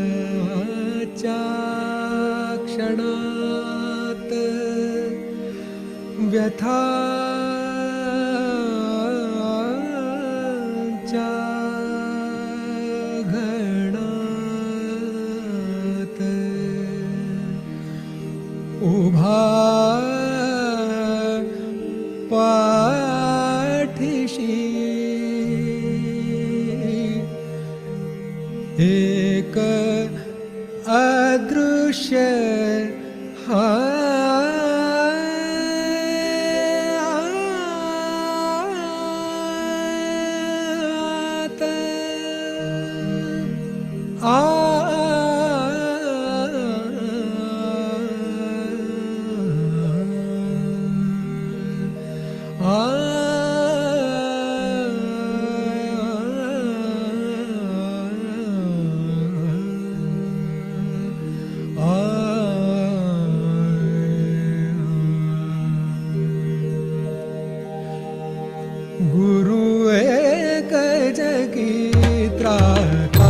सुखाच्या क्षणात व्यथाच्या घणात उभा पाठीशी एक अदृश्य हात गुरु एक जगी त्राता,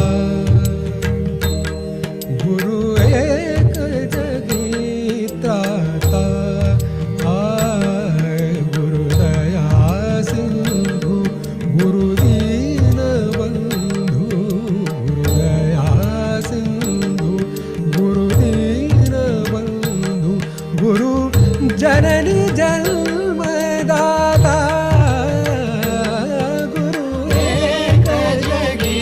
गुरु एक जगी त्राता, गुरुदया सिंधु गुरु दीन बंधु, गुरुदया सिंधु गुरु दीन बंधु, गुरु जननी जन्मदाता, गुरु एक जगी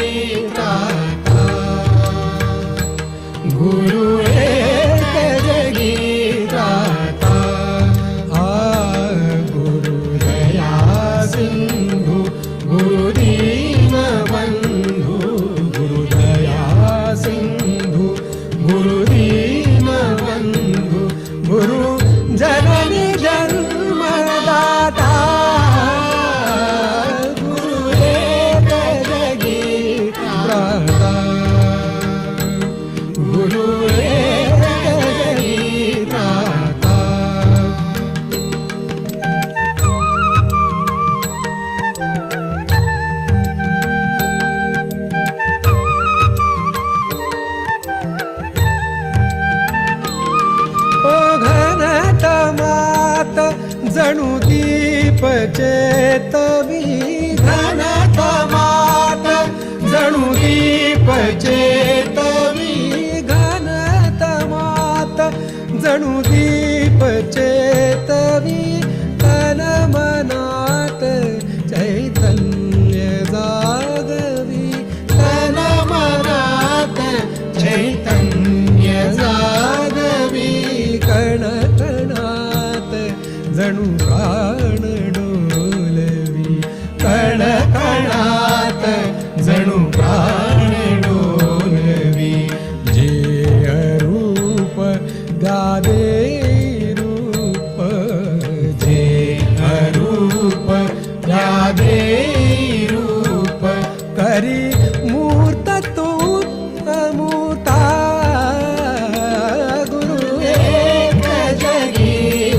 त्राता, गुरु दया सिंधु गुरु दीन बंधु, गुरु दया सिंधु गुरु दीन बंधु, गुरु जननी जन्मदाता, गुरु एक जगी त्राता, गुरु एक जगी त्राता। ओ घनतमात जणू दीप चेतवी, घनतमात जणू दीप चेतवी, घनतमात जणू दीप चेतवी, तन मनात चैतन्य जागवी, तन मनात चैतन्य जागवी, कण कणात जणू प्राण डोलवी, कण कणात जणू प्राण डोलवी, जे अरूप गादे रूप, जे अरूप गादे रूप, करी मूर्त तू अमूर्ता, गुरु एक जगी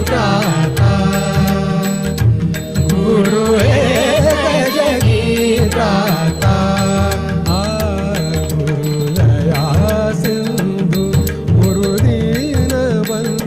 त्राता, गुरु एक जगी त्राता, गुरु दया सिंधु गुरु दीन बंधु,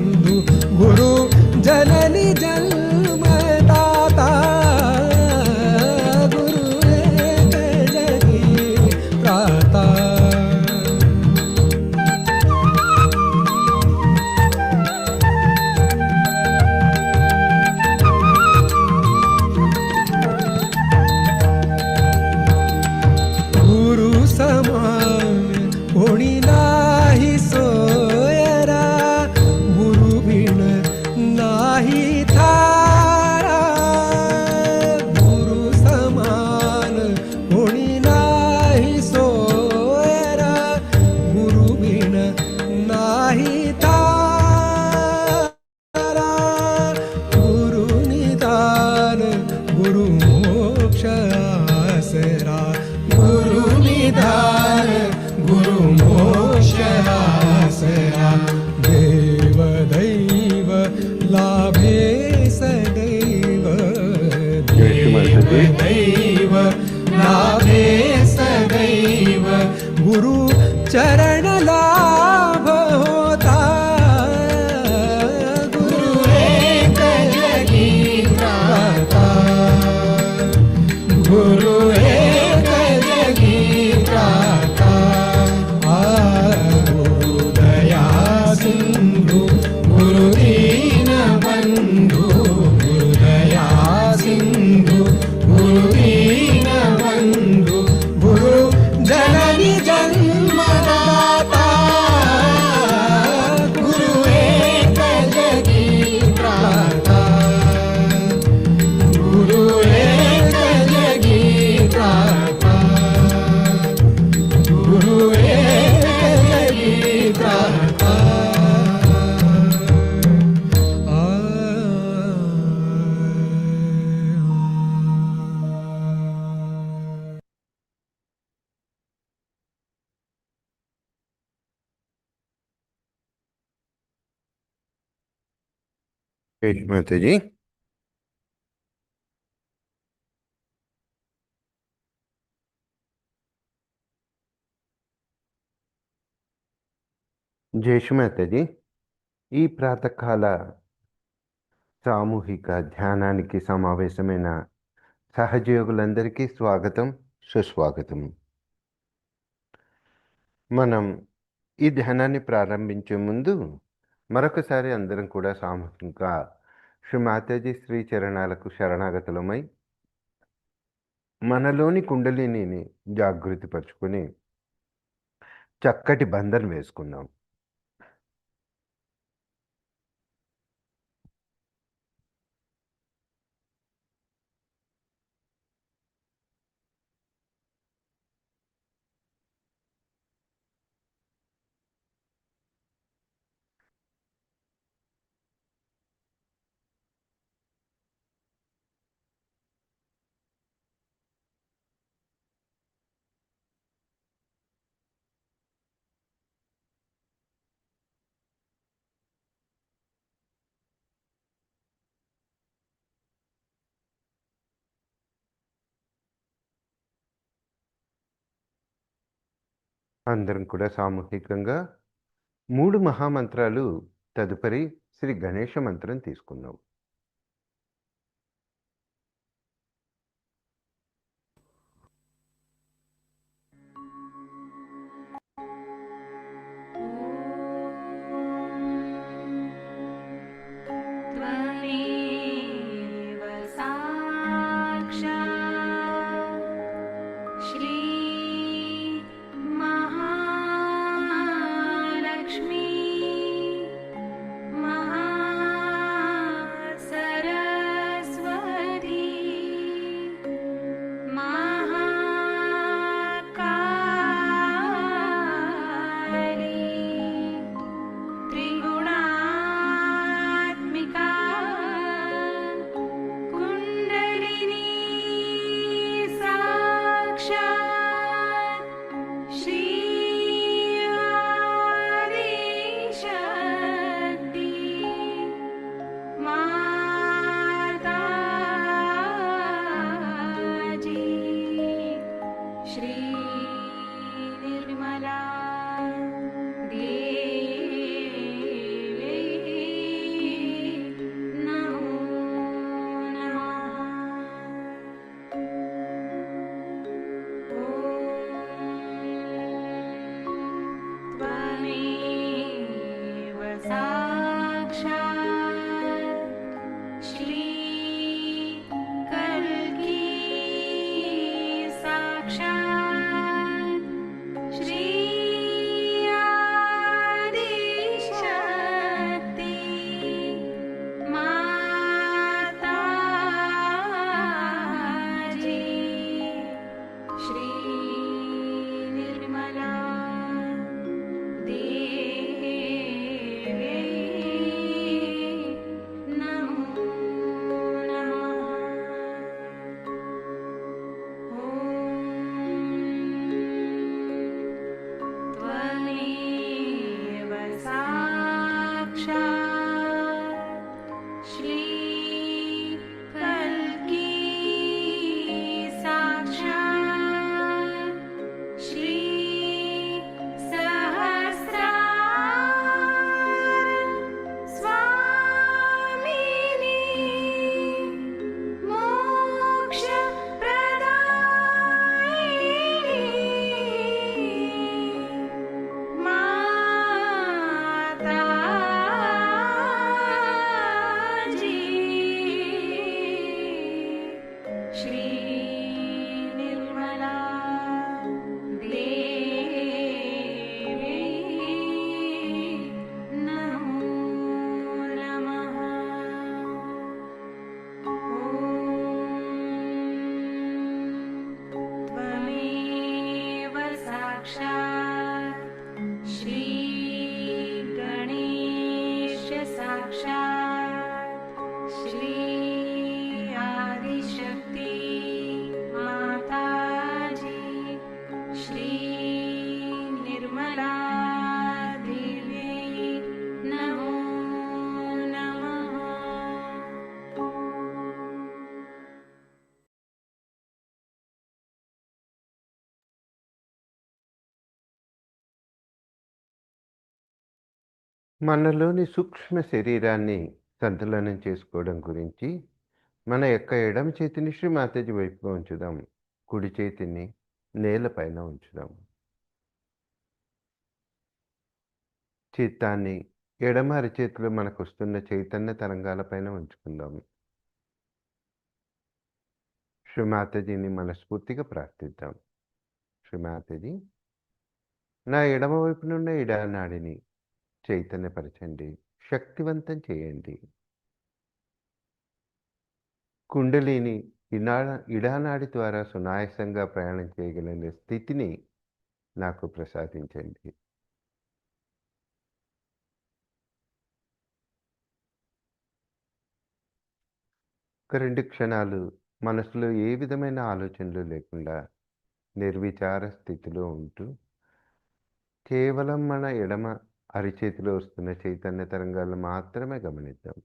जय माता जी। జేషుమాతాజీ, ఈ ప్రాతకాల సామూహిక ధ్యానానికి సమావేశమైన సహజయోగులందరికీ స్వాగతం, సుస్వాగతం. మనం ఈ ధ్యానాన్ని ప్రారంభించే ముందు మరొకసారి అందరం కూడా సామూహికంగా శ్రీ మాతాజీ శ్రీ చరణాలకు శరణాగతులమై మనలోని కుండలిని జాగృతిపరుచుకొని చక్కటి బంధన వేసుకుందాం. అందరం కూడా సామూహికంగా 3 మహామంత్రాలు తదుపరి శ్రీ గణేష మంత్రం తీసుకుందాం. त्वमेव साक्षात् श्री महालक्ष्मी महामाया మనలోని సూక్ష్మ శరీరాన్ని సంతులనం చేసుకోవడం గురించి మన యొక్క ఎడమ చేతిని శ్రీమాతాజీ వైపుగా ఉంచుదాం. కుడి చేతిని నేలపైన ఉంచుదాం. చిత్తాన్ని ఎడమ అరచేతిలో మనకొస్తున్న చైతన్య తరంగాలపైన ఉంచుకుందాం. శ్రీమాతాజీని మనస్ఫూర్తిగా ప్రార్థిద్దాం. శ్రీమాతాజీ, నా ఎడమ వైపునున్న ఇడానాడిని చైతన్యపరచండి, శక్తివంతం చేయండి. కుండలిని ఇడానాడి ద్వారా సునాయాసంగా ప్రయాణం చేయగలిగిన స్థితిని నాకు ప్రసాదించండి. ఒక 2 క్షణాలు మనసులో ఏ విధమైన ఆలోచనలు లేకుండా నిర్విచార స్థితిలో ఉంటూ కేవలం మన ఎడమ అరిచేతిలో వస్తున్న చైతన్య తరంగాలను మాత్రమే గమనిద్దాం.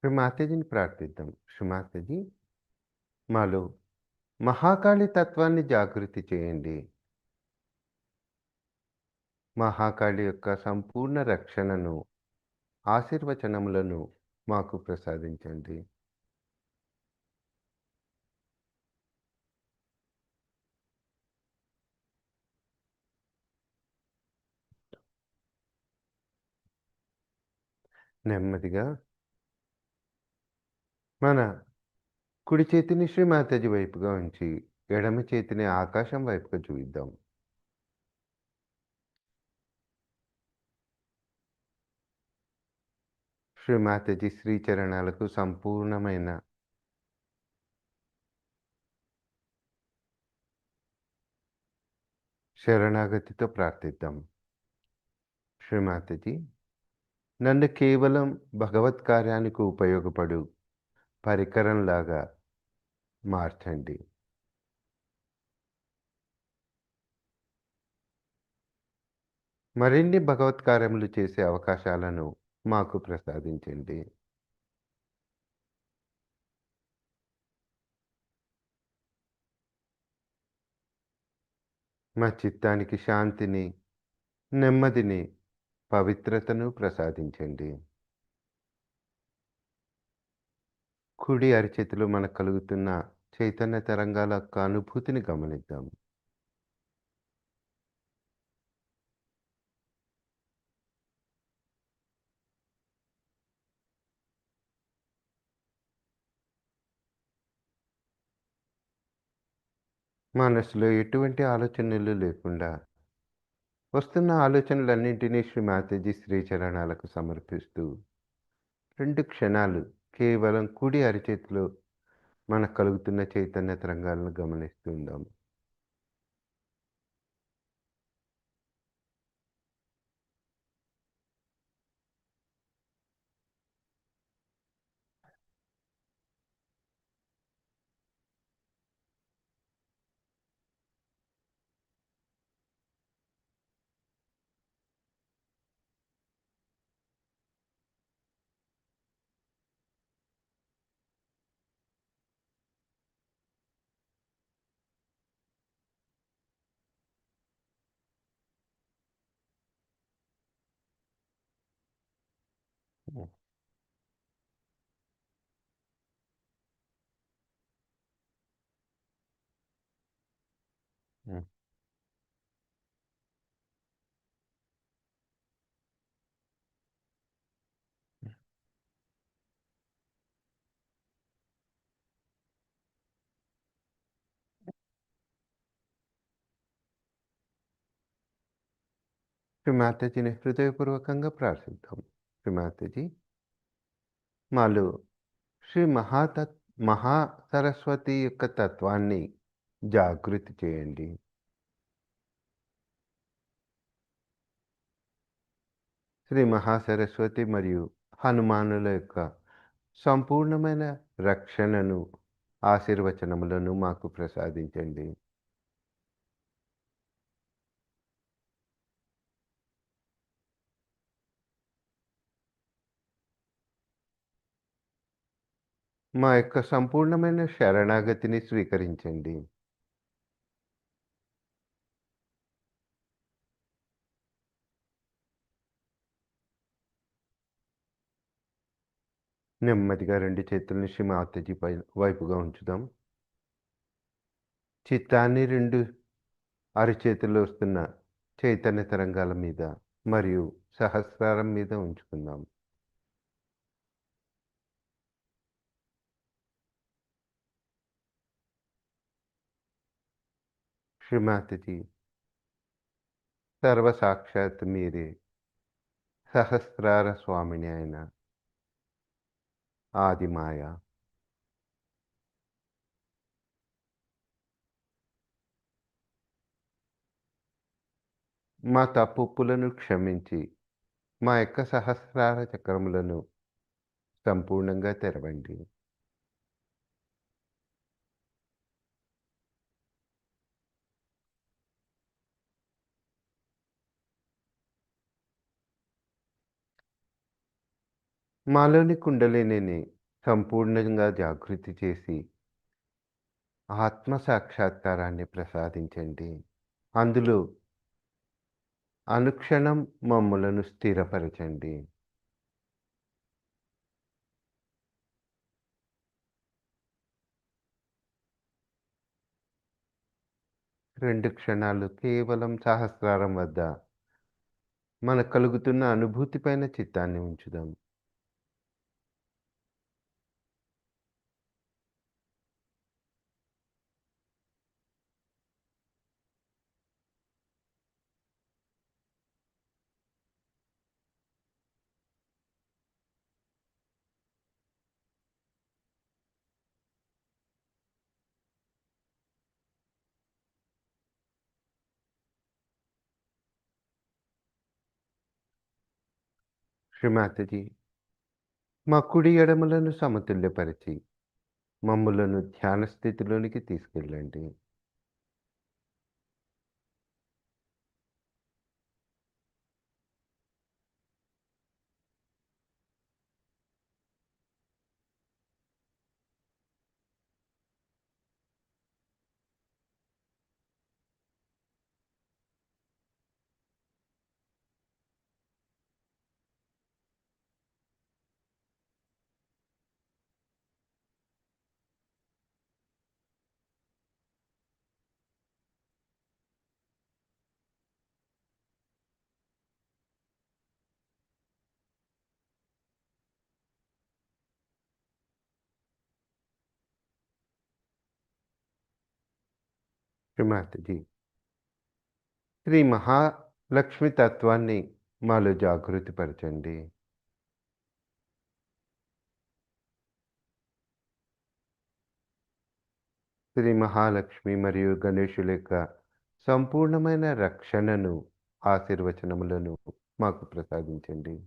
శ్రీ మాతాజీని ప్రార్థిద్దాం. శ్రీ మాతాజీ, మాలో మహాకాళి తత్వాన్ని జాగృతి చేయండి. మహాకాళి యొక్క సంపూర్ణ రక్షణను, ఆశీర్వచనములను మాకు ప్రసాదించండి. నెమ్మదిగా మన కుడి చేతిని శ్రీ మాతాజీ వైపుగా ఉంచి ఎడమ చేతిని ఆకాశం వైపుగా చూయిద్దాం. శ్రీ మాతాజీ శ్రీచరణాలకు సంపూర్ణమైన శరణాగతితో ప్రార్థిద్దాం. శ్రీ మాతాజీ, నన్ను కేవలం భగవత్ కార్యానికి ఉపయోగపడు పరికరంలాగా మార్చండి. మరిన్ని భగవత్ కార్యములు చేసే అవకాశాలను మాకు ప్రసాదించండి. మా చిత్తానికి శాంతిని, నెమ్మదిని, పవిత్రతను ప్రసాదించండి. కుడి అరిచేతిలో మనకు కలుగుతున్న చైతన్య తరంగాల యొక్క అనుభూతిని గమనిద్దాం. మనసులో ఎటువంటి ఆలోచనలు లేకుండా వస్తున్న ఆలోచనలన్నింటినీ శ్రీ మాతాజీ శ్రీచరణాలకు సమర్పిస్తూ 2 క్షణాలు కేవలం కుడి అరిచేతిలో మనకు కలుగుతున్న చైతన్య తరంగాలను గమనిస్తూ ఉందాం. శ్రీ మాతాజీని హృదయపూర్వకంగా ప్రార్థిద్దాం. శ్రీ మాతాజీ, మాలో శ్రీ మహా సరస్వతి యొక్క తత్వాన్ని జాగృతి చేయండి. శ్రీ మహాసరస్వతి మరియు హనుమానుల యొక్క సంపూర్ణమైన రక్షణను, ఆశీర్వచనములను మాకు ప్రసాదించండి. మా యొక్క సంపూర్ణమైన శరణాగతిని స్వీకరించండి. నెమ్మదిగా 2 చేతుల్ని శ్రీ మాతాజీ వైపుగా ఉంచుదాం. చిత్తాన్ని 2 అరచేతుల్లో వస్తున్న చైతన్య తరంగాల మీద మరియు సహస్రారం మీద ఉంచుకుందాం. శ్రీ మాతాజీ, సర్వసాక్షాత్ మీరే సహస్రార స్వామిని అయిన ఆదిమాయ. మా తప్పులను క్షమించి మా యొక్క సహస్రార చక్రములను సంపూర్ణంగా తెరవండి. మాలోని కుండలిని సంపూర్ణంగా జాగృతి చేసి ఆత్మ సాక్షాత్కారాన్ని ప్రసాదించండి. అందులో అనుక్షణం మమ్ములను స్థిరపరచండి. రెండు క్షణాలు కేవలం సహస్రారం వద్ద మనకు కలుగుతున్న అనుభూతి పైన చిత్తాన్ని ఉంచుదాం. శ్రీ మాతాజీ, మా కుడి ఎడమలను సమతుల్యపరిచి మమ్ములను ధ్యాన స్థితిలోనికి తీసుకెళ్ళండి. శ్రీ మాతాజీ, శ్రీ మహాలక్ష్మి తత్వాన్ని మాలో జాగృతిపరచండి. శ్రీ మహాలక్ష్మి మరియు గణేశుల యొక్క సంపూర్ణమైన రక్షణను, ఆశీర్వచనములను మాకు ప్రసాదించండి.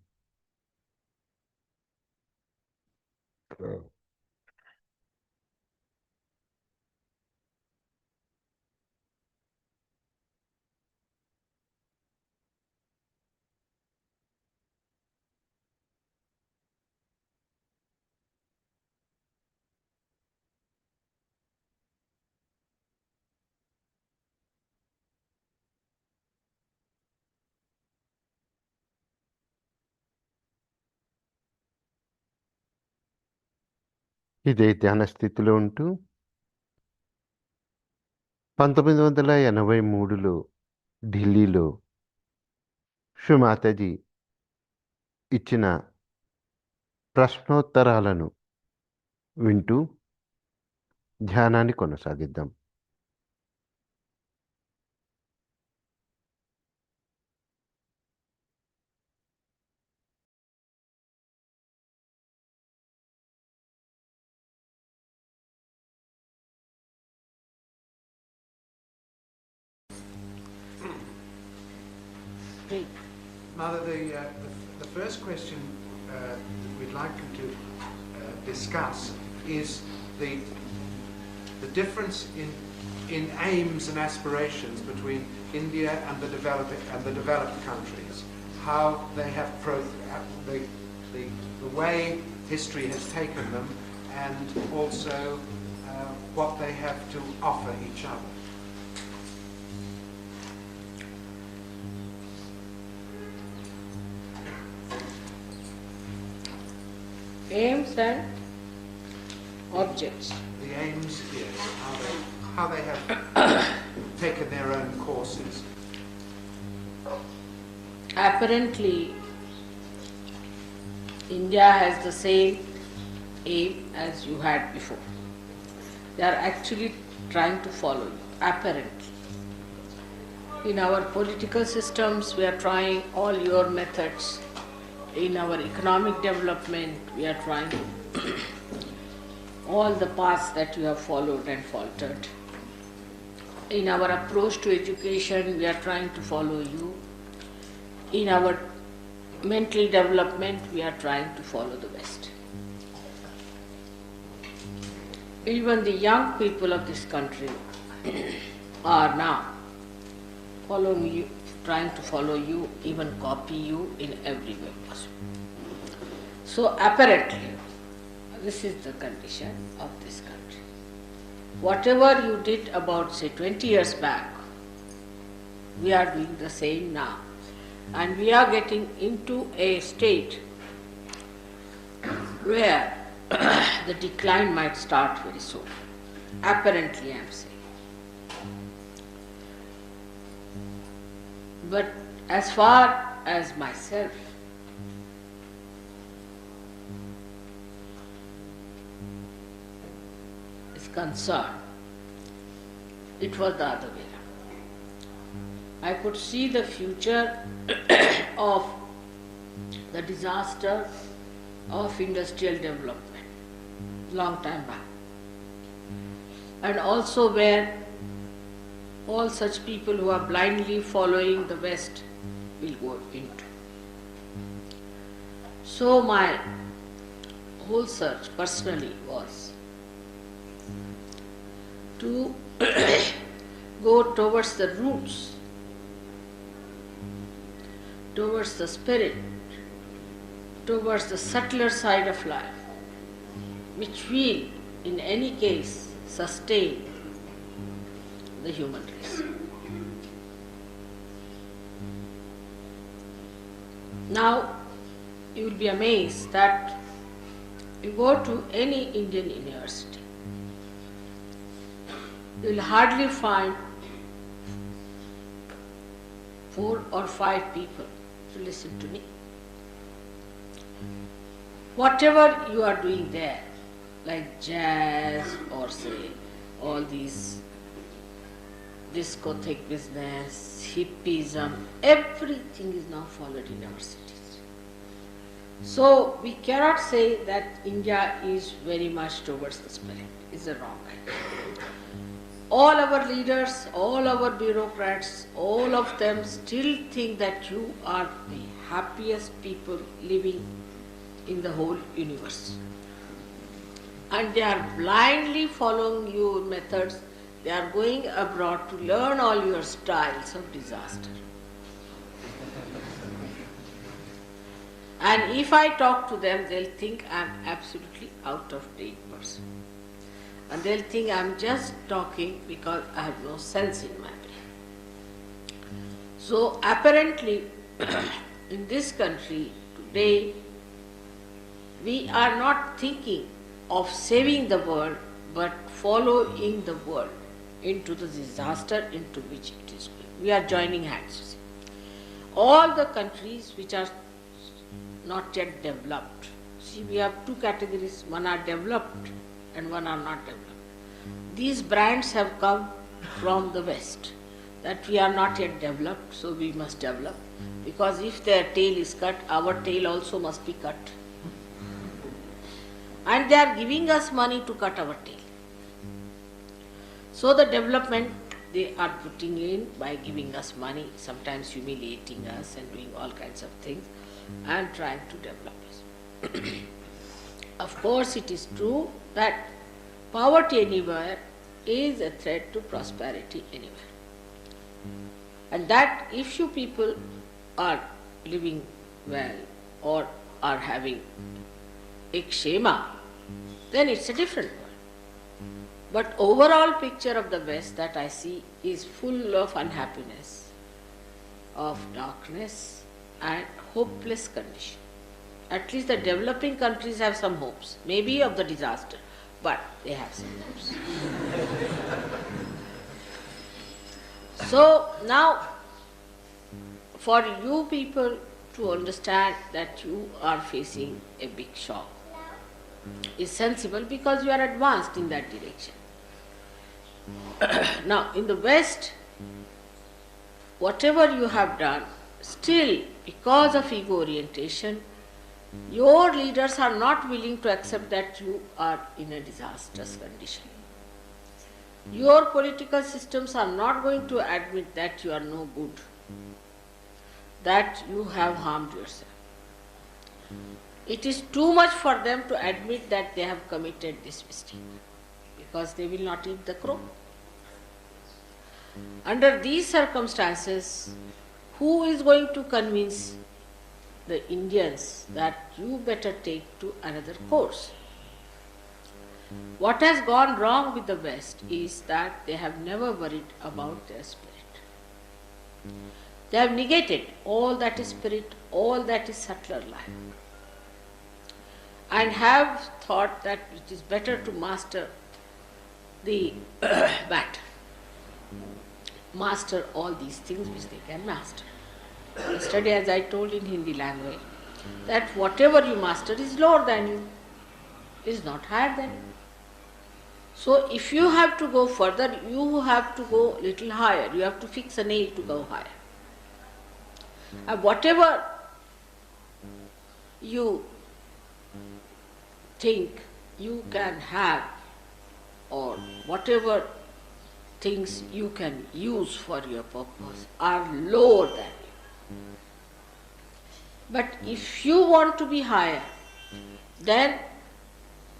ఇదే ధ్యాన స్థితిలో ఉంటూ 1983లో ఢిల్లీలో శ్రీ మాతాజీ ఇచ్చిన ప్రశ్నోత్తరాలను వింటూ ధ్యానాన్ని కొనసాగిద్దాం. Great. Mother, the first question that we'd like you to discuss is the difference in aims and aspirations between India and the developed countries. How they have the way history has taken them, and also what they have to offer each other. Aims and objects. The aims, yes, how they have taken their own courses. Apparently, India has the same aim as you had before. They are actually trying to follow you, apparently. In our political systems, we are trying all your methods. In our economic development, we are trying all the paths that you have followed and faltered. In our approach to education, we are trying to follow you. In our mental development, we are trying to follow the West. Even the young people of this country are now following you, trying to follow you, even copy you in every way possible. So apparently, this is the condition of this country. Whatever you did about, say, 20 years back, we are doing the same now. And we are getting into a state where the decline might start very soon. Apparently, I am saying. But as far as myself, is concerned, it was the other way around. I could see the future of the disaster of industrial development long time back, and also where all such people who are blindly following the West will go into. So my whole search personally was to go towards the roots, towards the spirit, towards the subtler side of life, which will, in any case, sustain the human race. Now, you will be amazed that you go to any Indian university, you will hardly find 4 or 5 people to listen to me. Whatever you are doing there, like jazz or say all these discotheque business, hippism, everything is now followed in our cities. So we cannot say that India is very much towards the spirit. It's a wrong idea. All our leaders, all our bureaucrats, all of them still think that you are the happiest people living in the whole universe. And they are blindly following your methods. They are going abroad to learn all your styles of disaster. And if I talk to them, they'll think I'm absolutely out of date person. And they'll think I'm just talking because I have no sense in my brain. So apparently, in this country today, we are not thinking of saving the world, but following the world into the disaster into which it is going. We are joining hands. All the countries which are not yet developed. See, we have 2 categories. One are developed and one are not developed. These brands have come from the West, that we are not yet developed, so we must develop. Because if their tail is cut, our tail also must be cut. And they are giving us money to cut our tail. So the development they are putting in by giving us money, sometimes humiliating us and doing all kinds of things and trying to develop us. Of course, it is true that poverty anywhere is a threat to prosperity anywhere. And that if you people are living well or are having ikshema, then it's a different world. But overall picture of the West that I see is full of unhappiness, of darkness and hopeless condition. At least the developing countries have some hopes, maybe of the disaster, but they have some hopes. So now, for you people to understand that you are facing a big shock is sensible because you are advanced in that direction. Now, in the West, whatever you have done, still because of ego orientation, your leaders are not willing to accept that you are in a disastrous condition. Your political systems are not going to admit that you are no good, that you have harmed yourself. It is too much for them to admit that they have committed this mistake, because they will not eat the crow. Under these circumstances, who is going to convince the Indians that you better take to another course? What has gone wrong with the West is that they have never worried about their spirit. They have negated all that is spirit, all that is subtler life, and have thought that it is better to master the matter, master all these things which they can master. Yesterday, as I told in Hindi language, that whatever you master is lower than you, is not higher than you. So if you have to go further, you have to go little higher. You have to fix a nail to go higher. And whatever you think you can have, or whatever things you can use for your purpose, are lower than you. But if you want to be higher, then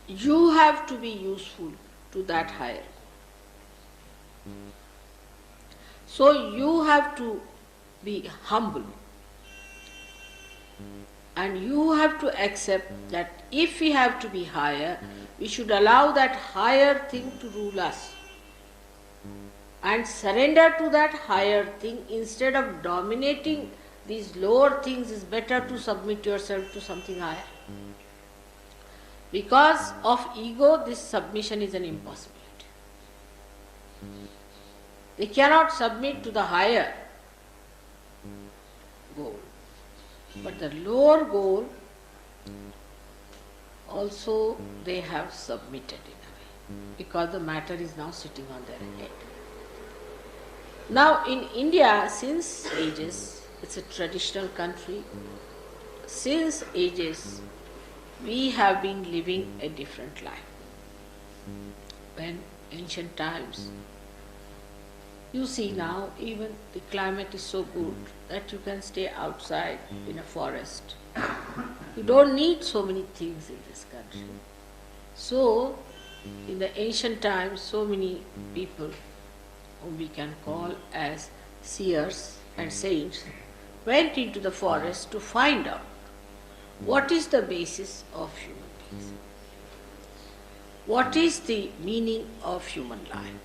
you have to be useful to that higher. So you have to be humble, and you have to accept that if we have to be higher, we should allow that higher thing to rule us and surrender to that higher thing. Instead of dominating these lower things, is better to submit yourself to something higher. Because of ego, this submission is an impossibility. They cannot submit to the higher goal. But the lower goal also they have submitted in a way, because the matter is now sitting on their head. Now in India, since ages, it's a traditional country, since ages we have been living a different life. When ancient times, you see now even the climate is so good that you can stay outside in a forest. You don't need so many things in this country. So in the ancient times, so many people whom we can call as seers and saints went into the forest to find out what is the basis of human beings, what is the meaning of human life,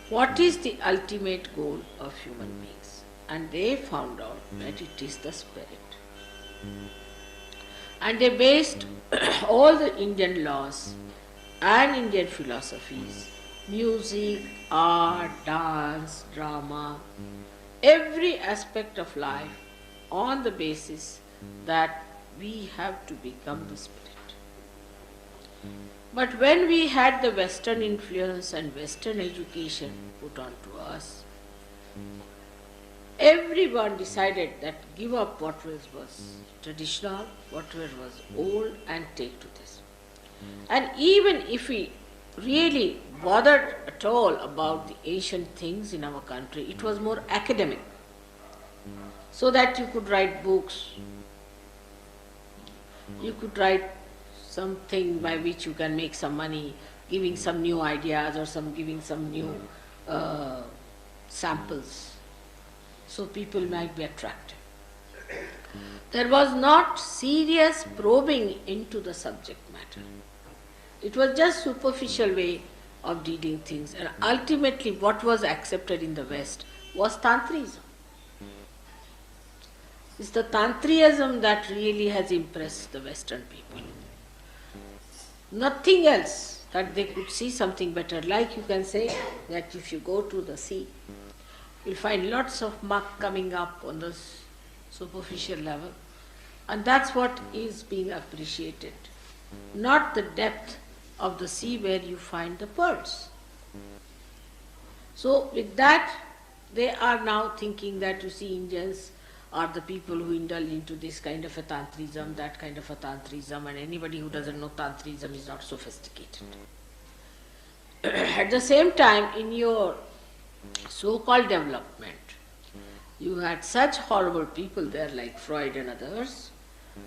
what is the ultimate goal of human beings. And they found out that it is the spirit. And they based all the Indian laws and Indian philosophies, music, art, dance, drama, every aspect of life on the basis that we have to become the spirit. But when we had the Western influence and Western education put on to us, everyone decided that give up what was traditional, whatever was old, and take to this. And even if we really bothered at all about the ancient things in our country. It was more academic, so that you could write books, you could write something by which you can make some money, giving some new ideas or giving some new samples, so people might be attracted. There was not serious probing into the subject matter. It was just superficial way of dealing things, and ultimately what was accepted in the West was Tantrism. It's the Tantrism that really has impressed the Western people. Nothing else, that they could see something better. Like you can say that if you go to the sea, you'll find lots of muck coming up on the superficial level, and that's what is being appreciated, not the depth of the sea where you find the pearls. So with that, they are now thinking that, you see, Indians are the people who indulge into this kind of a Tantrism, that kind of a Tantrism, and anybody who doesn't know Tantrism is not sophisticated. At the same time, in your so-called development, you had such horrible people there like Freud and others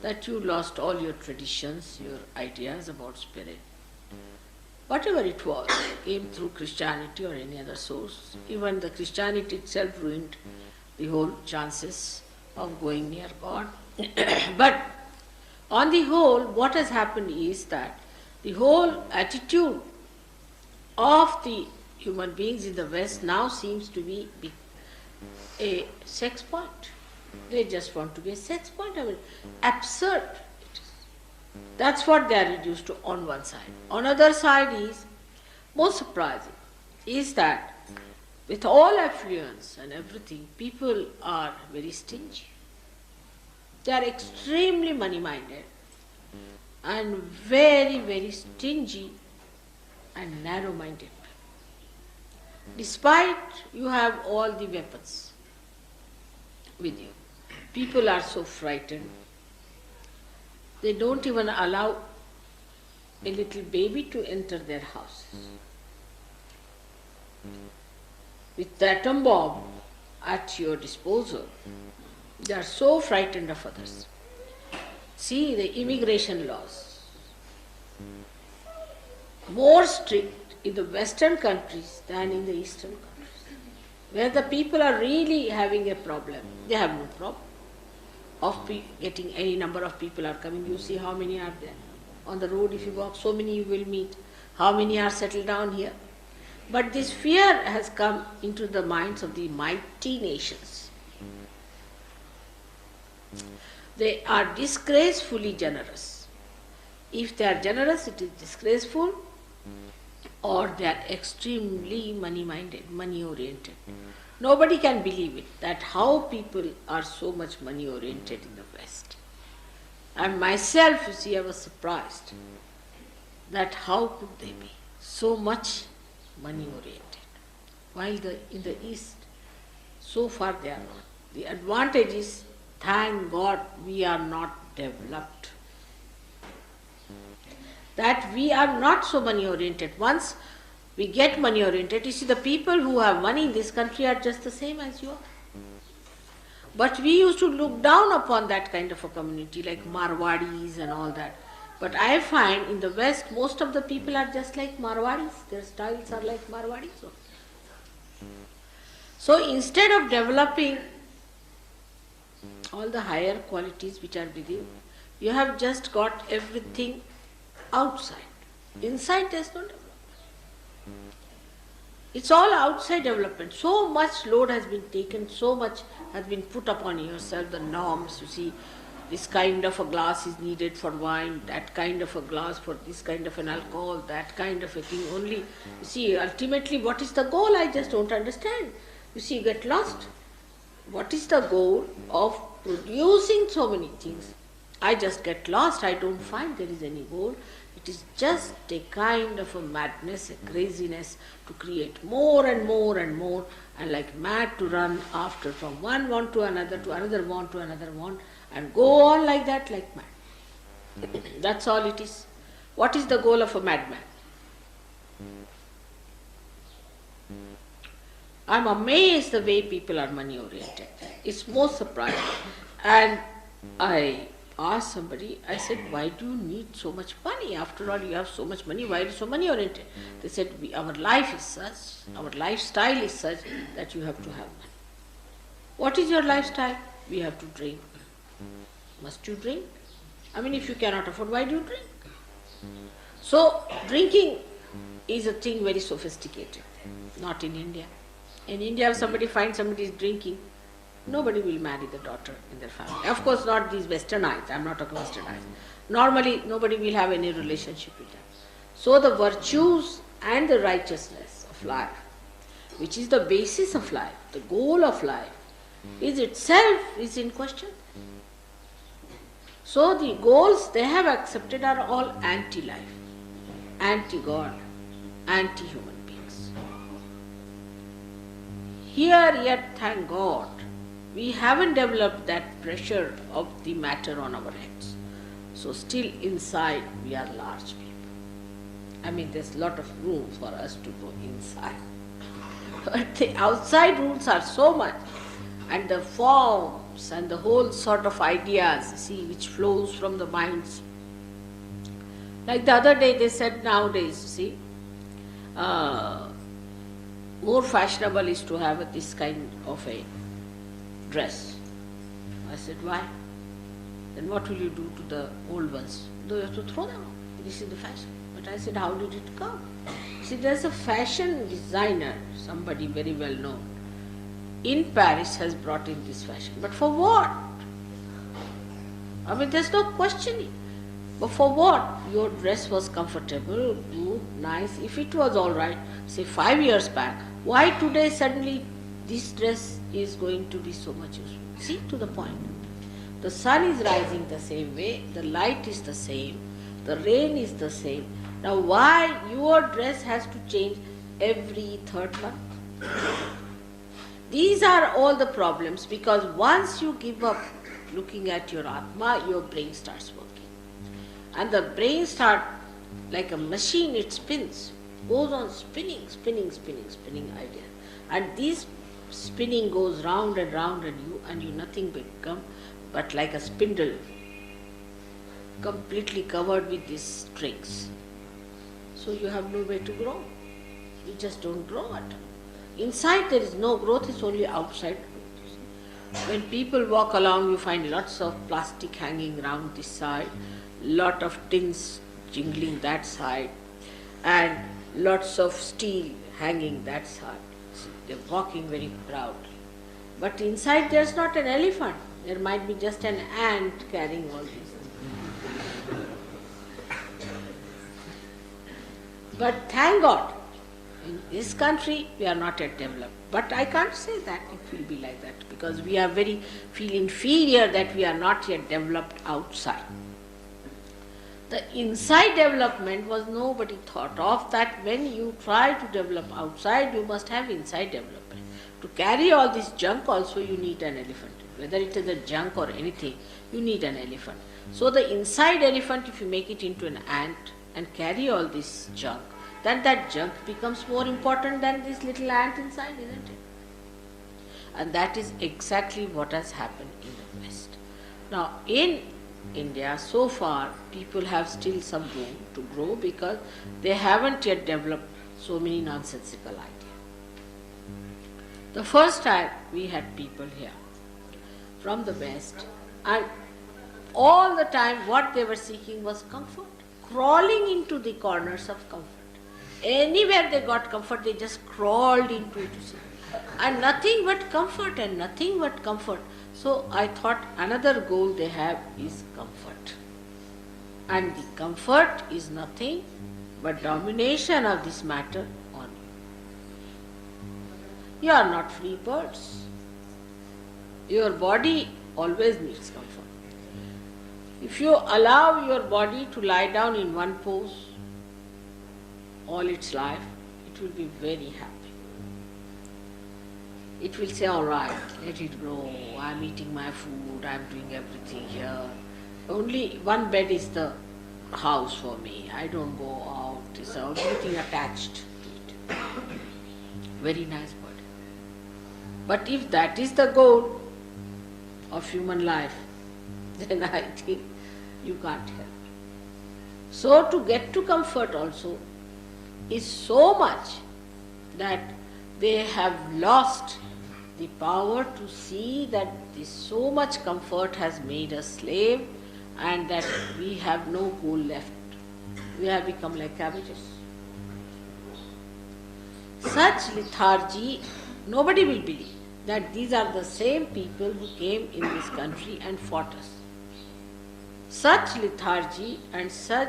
that you lost all your traditions, your ideas about spirit. Whatever it was, came through Christianity or any other source. Even the Christianity itself ruined the whole chances of going near God. But on the whole, what has happened is that the whole attitude of the human beings in the West now seems to be a sex point. They just want to be a sex point. I mean, absurd it is. That's what they are reduced to on one side. On other side is, most surprising, is that with all affluence and everything, people are very stingy. They are extremely money-minded and very, very stingy and narrow-minded. Despite you have all the weapons with you, people are so frightened. They don't even allow a little baby to enter their houses. With the atom bomb at your disposal, they are so frightened of others. See the immigration laws. More strict in the Western countries than in the Eastern countries. Where the people are really having a problem, they have no problem of getting any number of people are coming. You see how many are there. On the road if you walk, so many you will meet. How many are settled down here? But this fear has come into the minds of the mighty nations. They are disgracefully generous. If they are generous, it is disgraceful, or they are extremely money-minded, money-oriented. Nobody can believe it, that how people are so much money-oriented in the West. And myself, you see, I was surprised that how could they be so much money-oriented, while in the East, so far they are not. The advantage is, thank God, we are not developed. That we are not so money-oriented. Once we get money-oriented, you see, the people who have money in this country are just the same as you are. But we used to look down upon that kind of a community, like Marwadis and all that. But I find in the West, most of the people are just like Marwadis. Their styles are like Marwadis. So instead of developing all the higher qualities which are within, you have just got everything outside. Inside there is no development. It's all outside development. So much load has been taken, so much has been put upon yourself, the norms, you see, this kind of a glass is needed for wine, that kind of a glass for this kind of an alcohol, that kind of a thing only. You see, ultimately what is the goal? I just don't understand. You see, you get lost. What is the goal of producing so many things? I just get lost. I don't find there is any goal. It is just a kind of a madness, a craziness to create more and more and more, and like mad to run after from one want to another want to another want, and go on like that, like mad. That's all it is. What is the goal of a madman? I'm amazed the way people are money oriented. It's most surprising. And I asked somebody, I said, why do you need so much money? After all, you have so much money, why are you so money oriented? They said, our life is such, our lifestyle is such that you have to have money. What is your lifestyle? We have to drink. Must you drink? I mean, if you cannot afford, why do you drink? So, drinking is a thing very sophisticated, not in India. In India, if somebody finds somebody is drinking, nobody will marry the daughter in their family. Of course, not these westernites, I'm not talking westernites. Normally, nobody will have any relationship with them. So, the virtues and the righteousness of life, which is the basis of life, the goal of life, is itself is in question. So the goals they have accepted are all anti-life, anti-God, anti-human beings. Here yet, thank God, we haven't developed that pressure of the matter on our heads. So still inside we are large people. I mean, there's a lot of room for us to go inside. But the outside rooms are so much, and the forms and the whole sort of ideas, see, which flows from the minds. Like the other day they said nowadays, see, more fashionable is to have this kind of a dress. I said, why? Then what will you do to the old ones? Do you have to throw them out? This is the fashion. But I said, how did it come? See, there's a fashion designer, somebody very well known, in Paris has brought in this fashion. But for what? I mean, there's no questioning. But for what? Your dress was comfortable, good, nice. If it was all right, say 5 years back, why today suddenly this dress is going to be so much useful? See, to the point. The sun is rising the same way, the light is the same, the rain is the same. Now why your dress has to change every third month? These are all the problems, because once you give up looking at your Atma, your brain starts working. And the brain starts, like a machine, it spins, goes on spinning ideas. And this spinning goes round and you nothing become but like a spindle completely covered with these strings. So you have no way to grow. You just don't grow at all. Inside there is no growth, it's only outside growth. When people walk along, you find lots of plastic hanging around this side, lot of tins jingling that side, and lots of steel hanging that side. See, they're walking very proudly. But inside there's not an elephant. There might be just an ant carrying all these. But thank God, in this country, we are not yet developed. But I can't say that it will be like that, because we are feel inferior that we are not yet developed outside. The inside development was nobody thought of, that when you try to develop outside, you must have inside development. To carry all this junk also you need an elephant. Whether it is a junk or anything, you need an elephant. So the inside elephant, if you make it into an ant and carry all this junk, then that junk becomes more important than this little ant inside, isn't it? And that is exactly what has happened in the West. Now in India, so far, people have still some room to grow, because they haven't yet developed so many nonsensical ideas. The first time we had people here from the West, and all the time what they were seeking was comfort, crawling into the corners of comfort. Anywhere they got comfort, they just crawled into it. And nothing but comfort and nothing but comfort. So I thought another goal they have is comfort. And the comfort is nothing but domination of this matter on you. You are not free birds. Your body always needs comfort. If you allow your body to lie down in one pose all its life, it will be very happy. It will say, all right, let it grow, I'm eating my food, I'm doing everything here. Only one bed is the house for me, I don't go out, there's everything attached to it. Very nice body. But if that is the goal of human life, then I think you can't help. So to get to comfort also is so much that they have lost the power to see that this so much comfort has made us slave and that we have no goal left. We have become like cabbages. Such lethargy, nobody will believe that these are the same people who came in this country and fought us. Such lethargy and such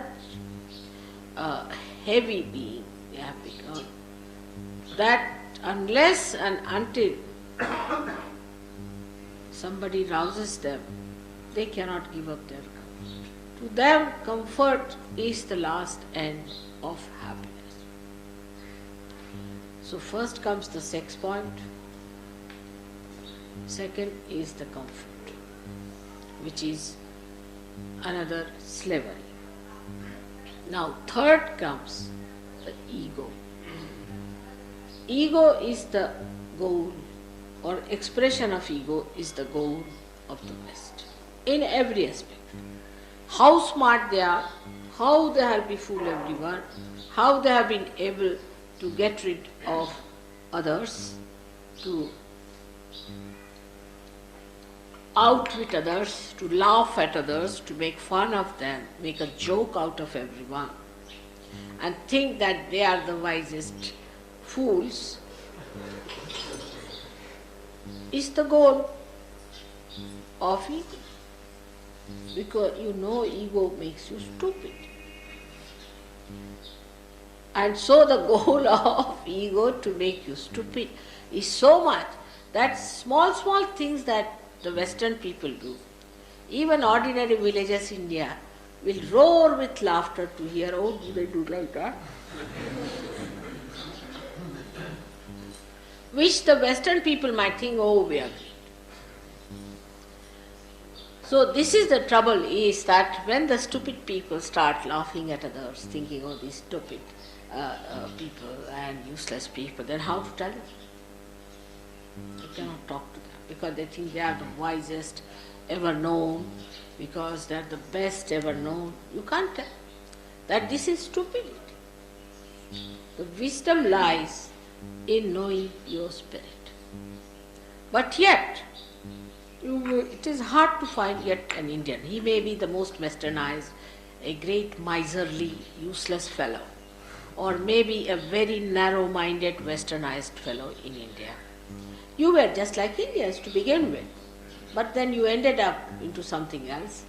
heavy being they have become that unless and until somebody rouses them, they cannot give up their comfort. To them, comfort is the last end of happiness. So first comes the sex point, second is the comfort, which is another slavery. Now third comes the ego. Ego is the goal, or expression of ego is the goal of the West in every aspect. How smart they are, how they have befooled everyone, how they have been able to get rid of others, to outwit others, to laugh at others, to make fun of them, make a joke out of everyone, and think that they are the wisest fools, is the goal of ego. Because you know ego makes you stupid. And so the goal of ego to make you stupid is so much that small things that the Western people do, even ordinary villages in India will roar with laughter to hear, oh, do they do like that? Which the Western people might think, oh, we are great. So this is the trouble, is that when the stupid people start laughing at others, thinking, oh, these stupid people and useless people, then how to tell them? You cannot talk to them because they think they are the wisest ever known, because they are the best ever known. You can't tell that this is stupidity. The wisdom lies in knowing your spirit. But yet, it is hard to find yet an Indian. He may be the most westernized, a great miserly, useless fellow, or maybe a very narrow-minded, westernized fellow in India. You were just like Indians to begin with, but then you ended up into something else,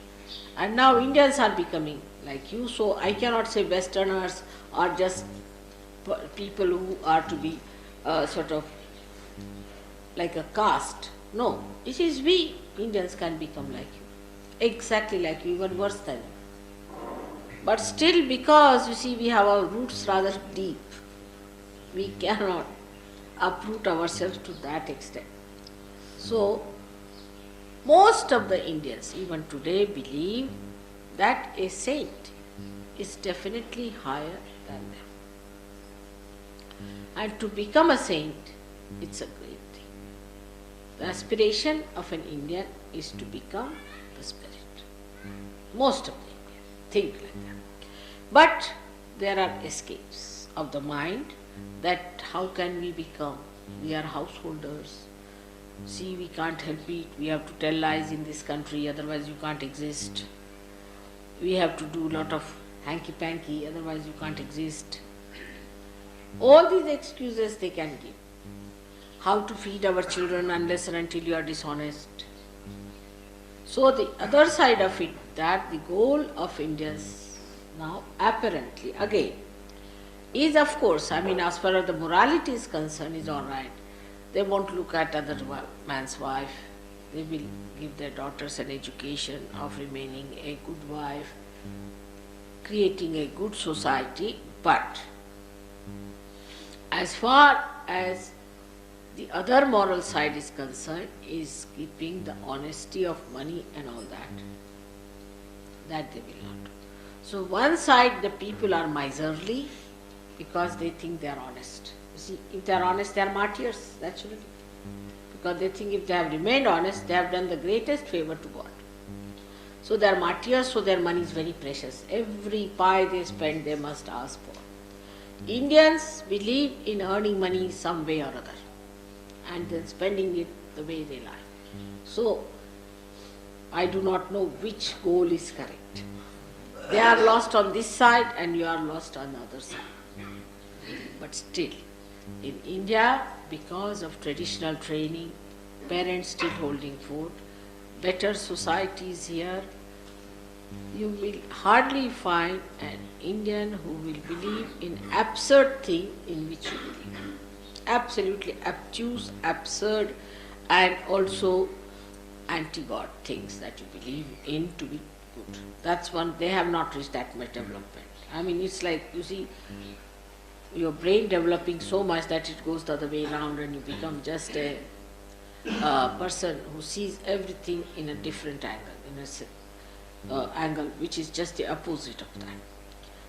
and now Indians are becoming like you. So I cannot say Westerners are just people who are to be sort of like a caste. No, it is we Indians can become like you, exactly like you, even worse than you. But still, because you see we have our roots rather deep, we cannot uproot ourselves to that extent. So, most of the Indians even today believe that a saint is definitely higher than them. And to become a saint, it's a great thing. The aspiration of an Indian is to become the spirit. Most of the Indians think like that. But there are escapes of the mind, that how can we become? We are householders. See, we can't help it. We have to tell lies in this country, otherwise you can't exist. We have to do a lot of hanky-panky, otherwise you can't exist. All these excuses they can give. How to feed our children unless and until you are dishonest. So the other side of it, that the goal of Indians now apparently again is, of course, as far as the morality is concerned, is all right. They won't look at other man's wife. They will give their daughters an education of remaining a good wife, creating a good society. But as far as the other moral side is concerned, is keeping the honesty of money and all that they will not do. So one side the people are miserly because they think they are honest. You see, if they are honest, they are martyrs, naturally. because they think if they have remained honest, they have done the greatest favor to God. So they are martyrs, so their money is very precious. Every pie they spend, they must ask for. Indians believe in earning money some way or other and then spending it the way they like. So I do not know which goal is correct. They are lost on this side and you are lost on the other side. But still, in India, because of traditional training, parents still holding forth, better societies here, you will hardly find an Indian who will believe in absurd thing in which you believe. Absolutely obtuse, absurd, and also anti-God things that you believe in to be good. That's one, they have not reached that much development. I mean, it's like, you see, your brain developing so much that it goes the other way around and you become just a person who sees everything in a different angle, in a angle which is just the opposite of that.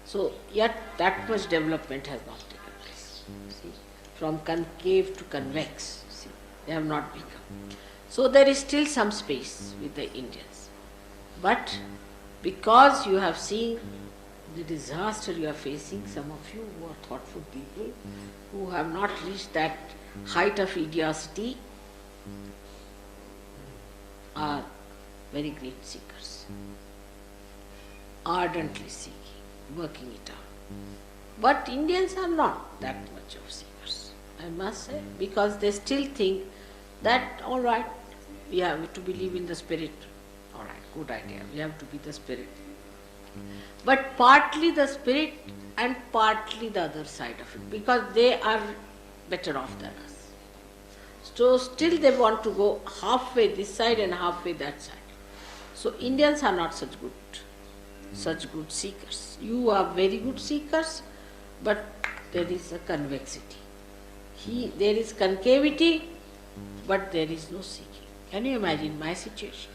So, yet that much development has not taken place. See? From concave to convex, see, they have not become. So there is still some space with the Indians. But because you have seen the disaster you are facing, some of you who are thoughtful people, who have not reached that height of idiocy, are very great seekers, ardently seeking, working it out. But Indians are not that much of seekers, I must say, because they still think that, all right, we have to believe in the spirit. All right, good idea, we have to be the spirit. But partly the spirit and partly the other side of it, because they are better off than us. So still they want to go halfway this side and halfway that side. So Indians are not such good seekers. You are very good seekers, but there is a convexity. There is concavity, but there is no seeking. Can you imagine my situation?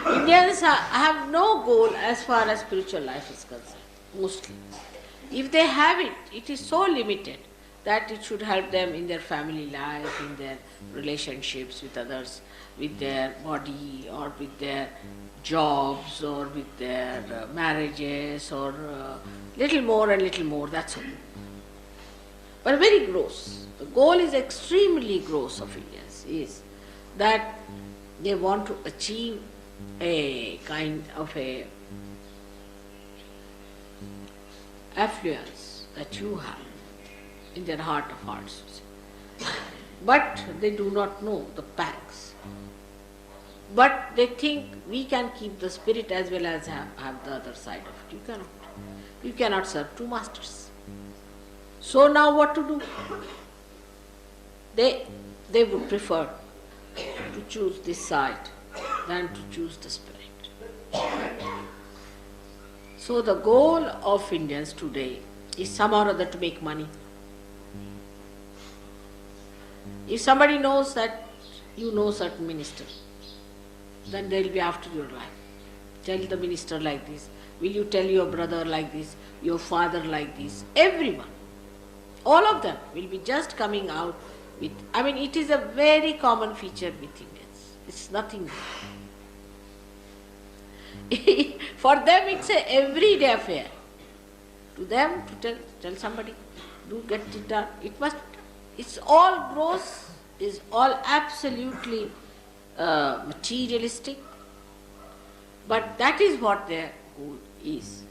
Indians have no goal as far as spiritual life is concerned, mostly. If they have it, it is so limited that it should help them in their family life, in their relationships with others, with their body, or with their jobs, or with their marriages, or little more and little more, that's all. But very gross. The goal is extremely gross of Indians, is that they want to achieve a kind of a affluence that you have in their heart of hearts. But they do not know the pangs. But they think we can keep the spirit as well as have the other side of it. You cannot. You cannot serve two masters. So now what to do? They would prefer to choose this side than to choose the spirit. So the goal of Indians today is somehow or other to make money. If somebody knows that you know certain minister, then they will be after your life. Tell the minister like this. Will you tell your brother like this, your father like this? Everyone. All of them will be just coming out with, I mean, it is a very common feature with Indians. It's nothing new. For them it's a everyday affair. To them, to tell somebody, do get it done. It's all gross, is all absolutely materialistic. But that is what their goal is,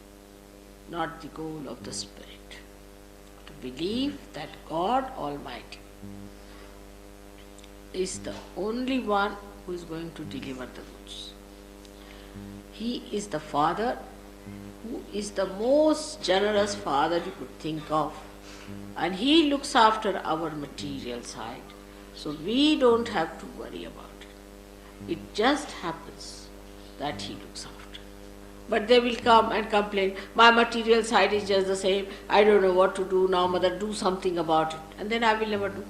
not the goal of the spirit. To believe that God Almighty is the only one who is going to deliver the goods. He is the Father who is the most generous Father you could think of, and He looks after our material side, so we don't have to worry about it. It just happens that He looks after. But they will come and complain, my material side is just the same, I don't know what to do now, mother, do something about it. And then I will never do.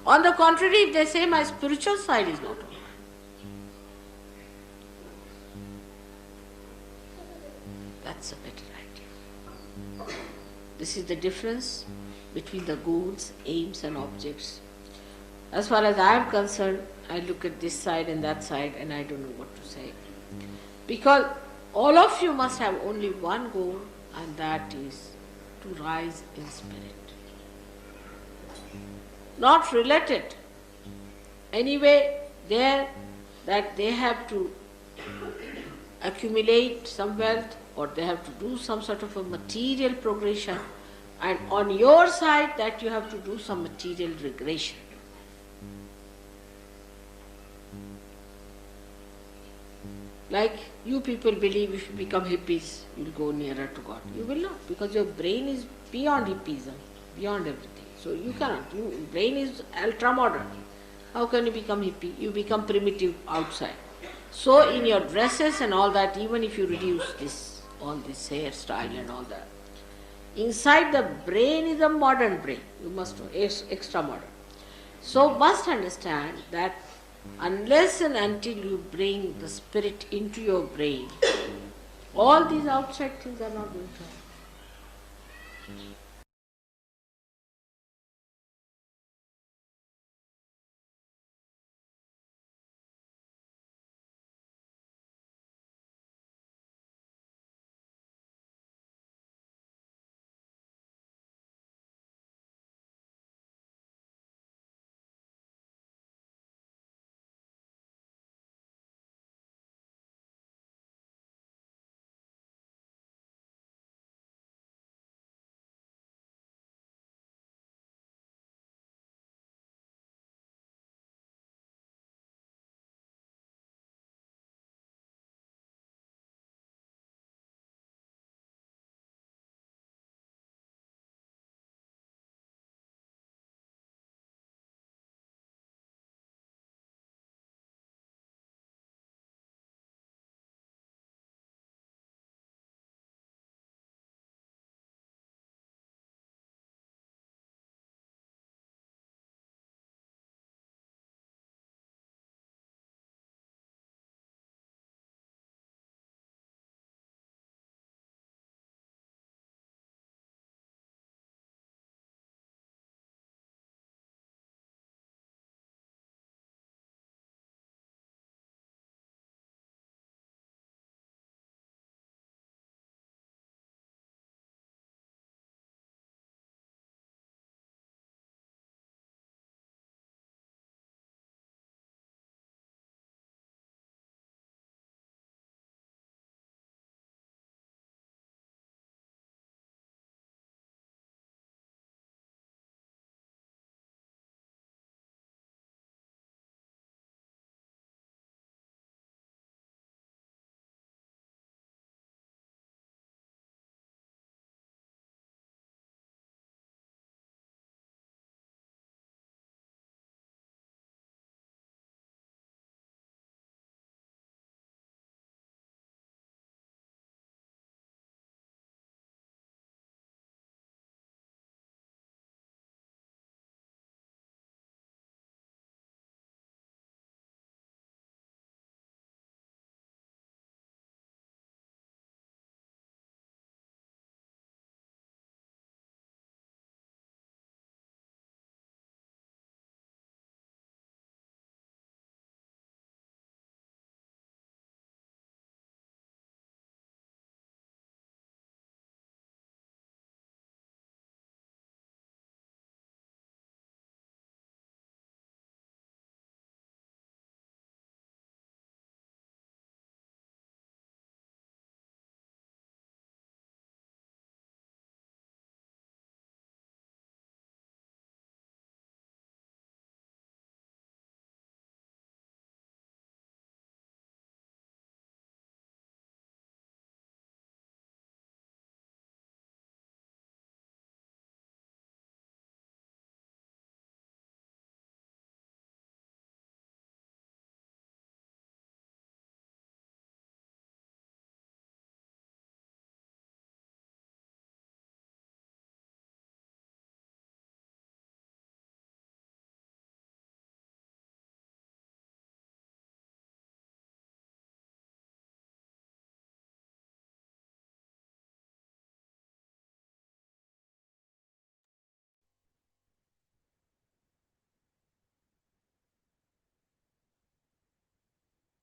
On the contrary, if they say my spiritual side is not all right, that's a better idea. This is the difference between the goals, aims, and objects. As far as I am concerned, I look at this side and that side and I don't know what to say. Because all of you must have only one goal, and that is to rise in spirit. Not related anyway there that they have to accumulate some wealth or they have to do some sort of a material progression, and on your side that you have to do some material regression. Like you people believe if you become hippies, you'll go nearer to God. You will not, because your brain is beyond hippism, beyond everything. So you cannot. Your brain is ultra modern. How can you become hippie? You become primitive outside. So in your dresses and all that, even if you reduce this, all this hairstyle and all that, inside the brain is a modern brain. You must know, extra modern. So must understand that unless and until you bring the spirit into your brain, all these outside things are not going to happen.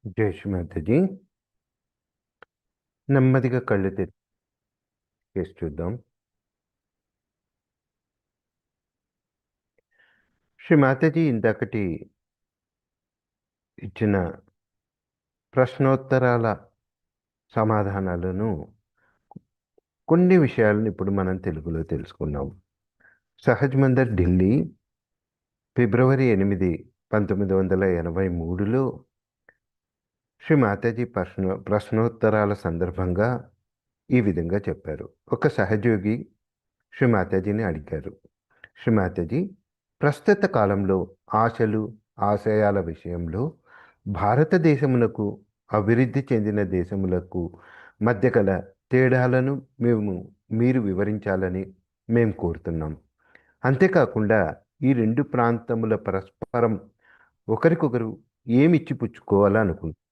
జై శ్రీమాతజీ. నెమ్మదిగా కళ్ళు తెరిచేసి చూద్దాం. శ్రీమాతజీ ఇందాకటి ఇచ్చిన ప్రశ్నోత్తరాల సమాధానాలను కొన్ని విషయాలను ఇప్పుడు మనం తెలుగులో తెలుసుకున్నాం. సహజ్ మందర్ ఢిల్లీ ఫిబ్రవరి 8, 1983లో శ్రీ మాతాజీ ప్రశ్నోత్తరాల సందర్భంగా ఈ విధంగా చెప్పారు. ఒక సహజయోగి శ్రీ మాతాజీని అడిగారు, శ్రీ మాతాజీ, ప్రస్తుత కాలంలో ఆశలు ఆశయాల విషయంలో భారతదేశమునకు అభివృద్ధి చెందిన దేశములకు మధ్య గల తేడాలను మీరు వివరించాలని మేము కోరుతున్నాం. అంతేకాకుండా ఈ రెండు ప్రాంతముల పరస్పరం ఒకరికొకరు ఏమిచ్చి పుచ్చుకోవాలనుకుంటున్నారు.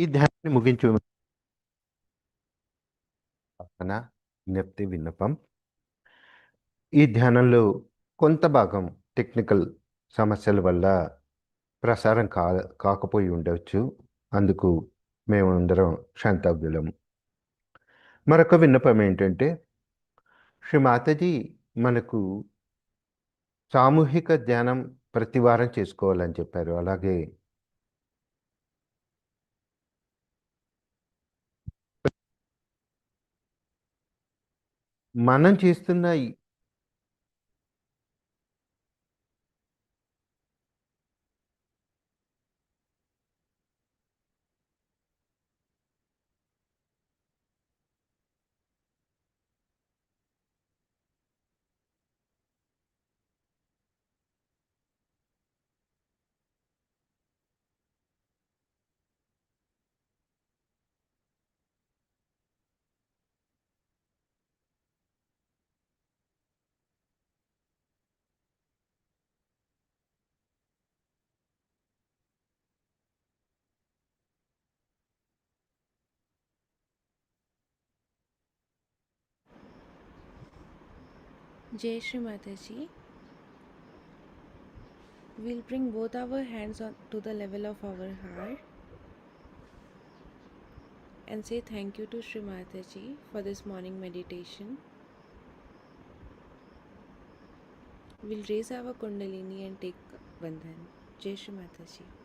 ఈ ధ్యానాన్ని ముగించే ప్రార్థన, జ్ఞప్తి, విన్నపం. ఈ ధ్యానంలో కొంత భాగం టెక్నికల్ సమస్యల వల్ల ప్రసారం కాకపోయి ఉండవచ్చు. అందుకు మేమందరం క్షంతవ్యులం. మరొక విన్నపం ఏంటంటే, శ్రీ మాతాజీ మనకు సామూహిక ధ్యానం ప్రతి వారం చేసుకోవాలని చెప్పారు. అలాగే మనం చేస్తున్న Jai Shri Mataji. We'll bring both our hands on to the level of our heart and say thank you to Shri Mataji for this morning meditation. We'll raise our Kundalini and take Bandhan. Jai Shri Mataji.